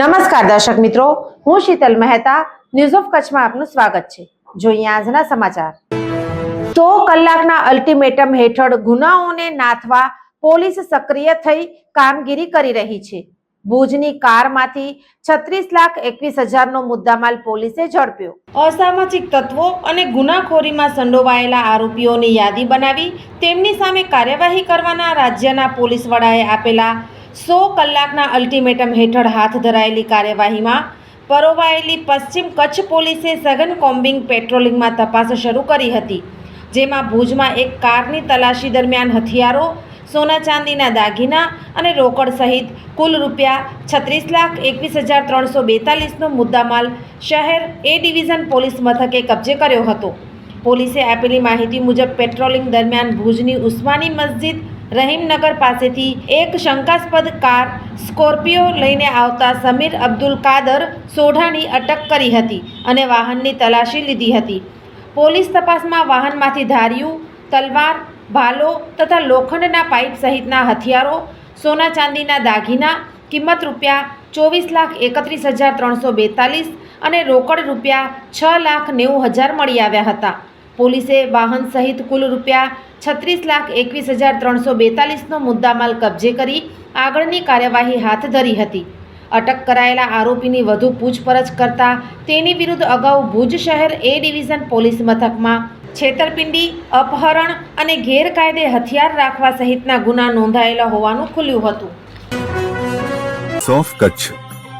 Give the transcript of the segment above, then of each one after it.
નમસ્કાર દર્શક મિત્રો, હું શીતલ મહેતા ન્યૂઝ ઓફ કચ્છમાં આપનું સ્વાગત છે। જોઈએ આજના સમાચાર। 100 કલાકના અલ્ટિમેટમ હેઠળ ગુનાઓને નાથવા પોલીસ સક્રિય થઈ કામગીરી કરી રહી છે। ભુજની કારમાંથી 36,21,000નો મુદ્દામાલ પોલીસે ઝડપ્યો। અસામાજિક તત્વો અને ગુનાખોરીમાં સંડોવાયેલા આરોપીઓની યાદી બનાવી તેમની સામે કાર્યવાહી કરવાના રાજ્યના પોલીસ વડાએ આપેલા 100 કલાકના અલ્ટિમેટમ હેઠળ હાથ ધરાયેલી કાર્યવાહીમાં પરોવાયેલી પશ્ચિમ કચ્છ પોલીસે સઘન કોમ્બિંગ પેટ્રોલિંગમાં તપાસ શરૂ કરી હતી, જેમાં ભુજમાં એક કારની તલાશી દરમિયાન હથિયારો, સોના ચાંદીના દાગીના અને રોકડ સહિત કુલ રૂપિયા 36,21,342નો મુદ્દામાલ શહેર એ ડિવિઝન પોલીસ મથકે કબજે કર્યો હતો। પોલીસે આપેલી માહિતી મુજબ પેટ્રોલિંગ દરમિયાન ભુજની ઉસ્માની મસ્જિદ રહીમનગર પાસેથી એક શંકાસ્પદ કાર સ્કોર્પિયો લઈને આવતા સમીર અબ્દુલ કાદર સોઢાની અટક કરી હતી અને વાહનની તલાશી લીધી હતી। પોલીસ તપાસમાં વાહનમાંથી ધારિયું, તલવાર, ભાલો તથા લોખંડના પાઇપ સહિતના હથિયારો, સોના ચાંદીના દાગીના કિંમત રૂપિયા 24,31,342 અને રોકડ રૂપિયા 6,90,000 મળી આવ્યા હતા। પોલીસે વાહન સહિત કુલ રૂપિયા 36,21,342નો મુદ્દામાલ કબજે કરી આગળની કાર્યવાહી હાથ ધરી હતી। અટક કરાયેલા આરોપીની વધુ પૂછપરછ કરતા તેની વિરુદ્ધ અગાઉ ભુજ શહેર એ ડિવિઝન પોલીસ મથકમાં છેતરપિંડી, અપહરણ અને ગેરકાયદે હથિયાર રાખવા સહિતના ગુના નોંધાયેલા હોવાનું ખુલ્યું હતું। સોફ Kutch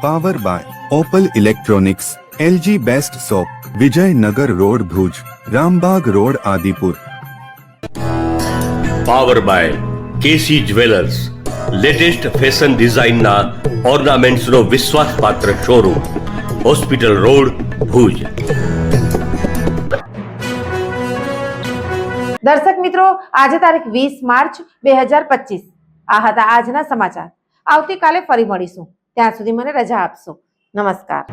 power by Opal electronics, LG best shop, Vijaynagar road Bhuj, Rambag road Adipur. Power by KC jewellers, latest fashion ડિઝાઇનના ઓર્નામેન્ટ્સનો વિશ્વાસપાત્ર શોરૂમ, હોસ્પિટલ રોડ ભુજ। દર્શક મિત્રો, આજે તારીખ 20 માર્ચ 2025 આ હતા આજના સમાચાર। આવતીકાલે ફરી મળીશું, ત્યાં સુધી મને રજા આપશો। નમસ્કાર।